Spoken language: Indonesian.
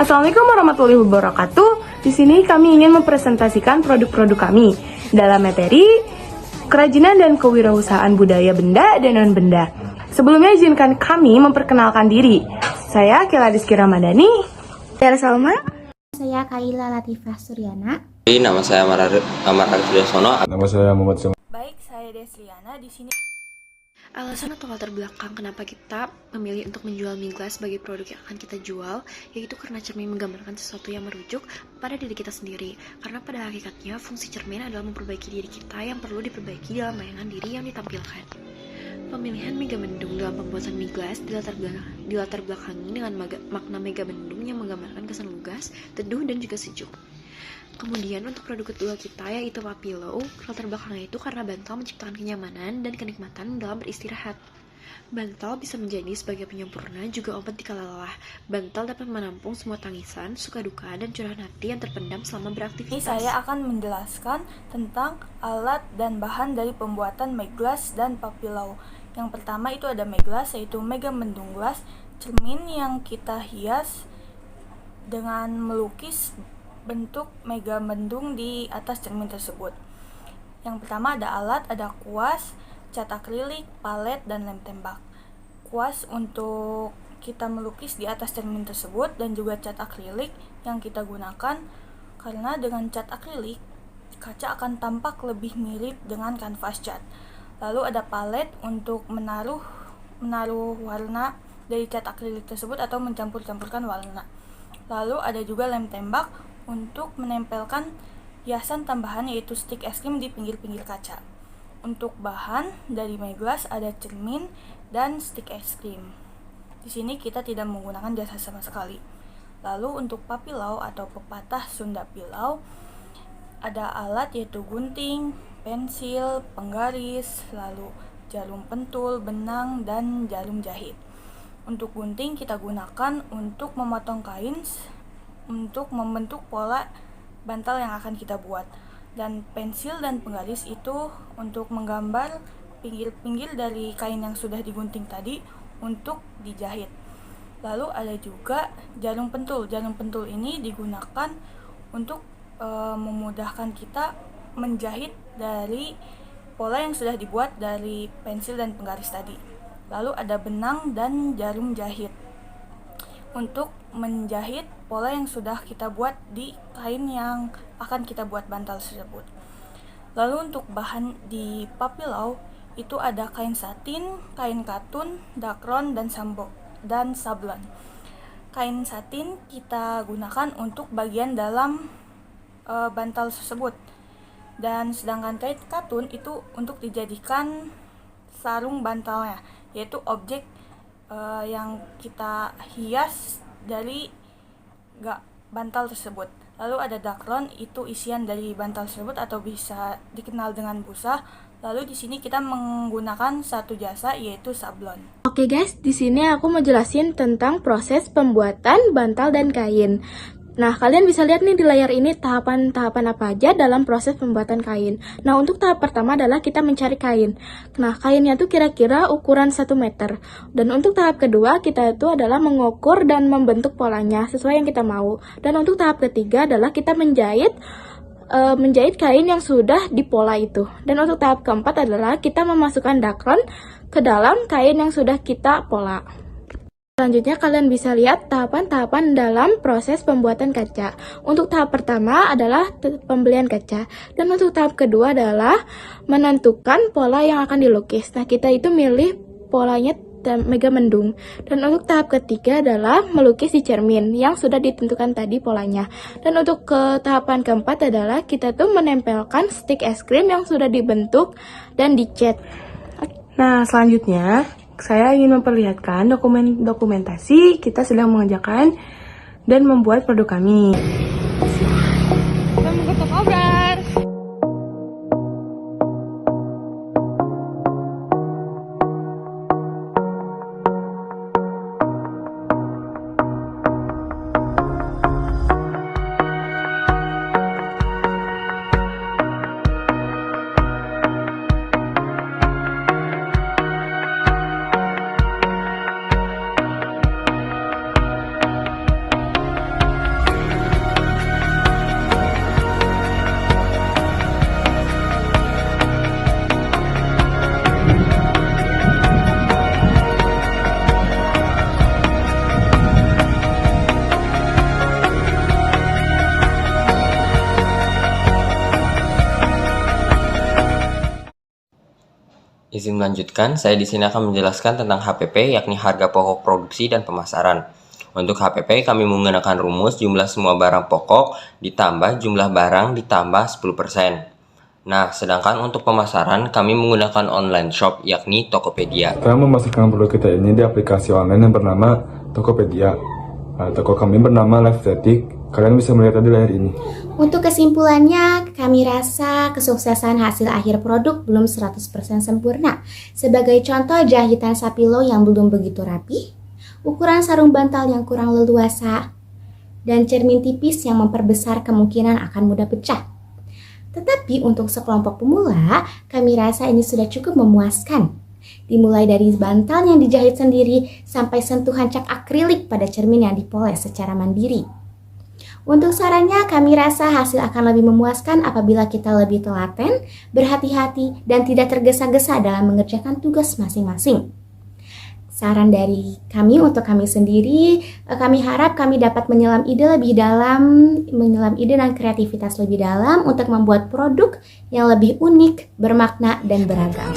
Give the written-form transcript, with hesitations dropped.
Assalamualaikum warahmatullahi wabarakatuh. Di sini kami ingin mempresentasikan produk-produk kami dalam materi kerajinan dan kewirausahaan budaya benda dan non-benda. Sebelumnya izinkan kami memperkenalkan diri. Saya Kela Rizky Ramadhani. Saya Salma. Saya Kaila Latifah Suryana. Nama saya Amar Arif Sudarsono. Nama saya Muhammad Sam. Baik, saya Desliana di sini. Alasan atau latar belakang kenapa kita memilih untuk menjual mie glass sebagai produk yang akan kita jual, yaitu karena cermin menggambarkan sesuatu yang merujuk pada diri kita sendiri. Karena pada hakikatnya, fungsi cermin adalah memperbaiki diri kita yang perlu diperbaiki dalam bayangan diri yang ditampilkan. Pemilihan mega mendung dalam pembuatan mie glass dilatar belakangi dengan makna mega mendung yang menggambarkan kesan lugas, teduh, dan juga sejuk. Kemudian untuk produk kedua kita yaitu Papillow, latar belakangnya itu karena bantal menciptakan kenyamanan dan kenikmatan dalam beristirahat. Bantal bisa menjadi sebagai penyempurna juga obat dikala lelah. Bantal dapat menampung semua tangisan, suka duka, dan curahan hati yang terpendam selama beraktivitas. Ini saya akan menjelaskan tentang alat dan bahan dari pembuatan mie glass dan Papillow. Yang pertama itu ada mie glass, yaitu mega mendung glass, cermin yang kita hias dengan melukis bentuk mega mendung di atas cermin tersebut. Yang pertama ada alat, ada kuas, cat akrilik, palet, dan lem tembak. Kuas untuk kita melukis di atas cermin tersebut dan juga cat akrilik yang kita gunakan karena dengan cat akrilik kaca akan tampak lebih mirip dengan kanvas cat. Lalu ada palet untuk menaruh warna dari cat akrilik tersebut atau mencampur-campurkan warna. Lalu ada juga lem tembak untuk menempelkan hiasan tambahan yaitu stik es krim di pinggir-pinggir kaca. Untuk bahan dari mie glass ada cermin dan stik es krim. Di sini kita tidak menggunakan jasa sama sekali. Lalu untuk Papillow atau pepatah Sunda Pilau ada alat yaitu gunting, pensil, penggaris, lalu jarum pentul, benang, dan jarum jahit. Untuk gunting kita gunakan untuk memotong kain untuk membentuk pola bantal yang akan kita buat, dan pensil dan penggaris itu untuk menggambar pinggir-pinggir dari kain yang sudah digunting tadi untuk dijahit. Lalu ada juga jarum pentul. Jarum pentul ini digunakan untuk memudahkan kita menjahit dari pola yang sudah dibuat dari pensil dan penggaris tadi. Lalu ada benang dan jarum jahit untuk menjahit pola yang sudah kita buat di kain yang akan kita buat bantal tersebut. Lalu untuk bahan di Papillow itu ada kain satin, kain katun, dakron, dan sablon. Kain satin kita gunakan untuk bagian dalam bantal tersebut, dan sedangkan kain katun itu untuk dijadikan sarung bantalnya, yaitu objek yang kita hias dari bantal tersebut. Lalu ada dakron, itu isian dari bantal tersebut atau bisa dikenal dengan busa. Lalu di sini kita menggunakan satu jasa yaitu sablon. Oke guys, di sini aku mau jelasin tentang proses pembuatan bantal dan kain. Nah, kalian bisa lihat nih di layar ini tahapan-tahapan apa aja dalam proses pembuatan kain. Nah, untuk tahap pertama adalah kita mencari kain. Nah, kainnya tuh kira-kira ukuran 1 meter. Dan untuk tahap kedua, kita itu adalah mengukur dan membentuk polanya sesuai yang kita mau. Dan untuk tahap ketiga adalah kita menjahit kain yang sudah dipola itu. Dan untuk tahap keempat adalah kita memasukkan dakron ke dalam kain yang sudah kita pola. Selanjutnya kalian bisa lihat tahapan-tahapan dalam proses pembuatan kaca. Untuk tahap pertama adalah pembelian kaca, dan untuk tahap kedua adalah menentukan pola yang akan dilukis. Nah, kita itu milih polanya mega mendung. Dan untuk tahap ketiga adalah melukis di cermin yang sudah ditentukan tadi polanya. Dan untuk tahapan keempat adalah kita tuh menempelkan stik es krim yang sudah dibentuk dan dicat. Nah, selanjutnya saya ingin memperlihatkan dokumentasi kita sedang mengerjakan dan membuat produk kami. Kita menggetuk obras. Izin melanjutkan, saya di sini akan menjelaskan tentang HPP, yakni harga pokok produksi dan pemasaran. Untuk HPP, kami menggunakan rumus jumlah semua barang pokok ditambah jumlah barang ditambah 10%. Nah, sedangkan untuk pemasaran, kami menggunakan online shop, yakni Tokopedia. Kita memasarkan produk kita ini di aplikasi online yang bernama Tokopedia. Toko kami bernama Lifestetic. Kalian bisa melihat di layar ini. Untuk kesimpulannya, kami rasa kesuksesan hasil akhir produk belum 100% sempurna. Sebagai contoh, jahitan sapilo yang belum begitu rapi, ukuran sarung bantal yang kurang leluasa, dan cermin tipis yang memperbesar kemungkinan akan mudah pecah. Tetapi untuk sekelompok pemula, kami rasa ini sudah cukup memuaskan. Dimulai dari bantal yang dijahit sendiri sampai sentuhan cat akrilik pada cermin yang dipoles secara mandiri. Untuk sarannya, kami rasa hasil akan lebih memuaskan apabila kita lebih telaten, berhati-hati, dan tidak tergesa-gesa dalam mengerjakan tugas masing-masing. Saran dari kami untuk kami sendiri, kami harap kami dapat menyelam ide lebih dalam, menyelam ide dan kreativitas lebih dalam untuk membuat produk yang lebih unik, bermakna, dan beragam.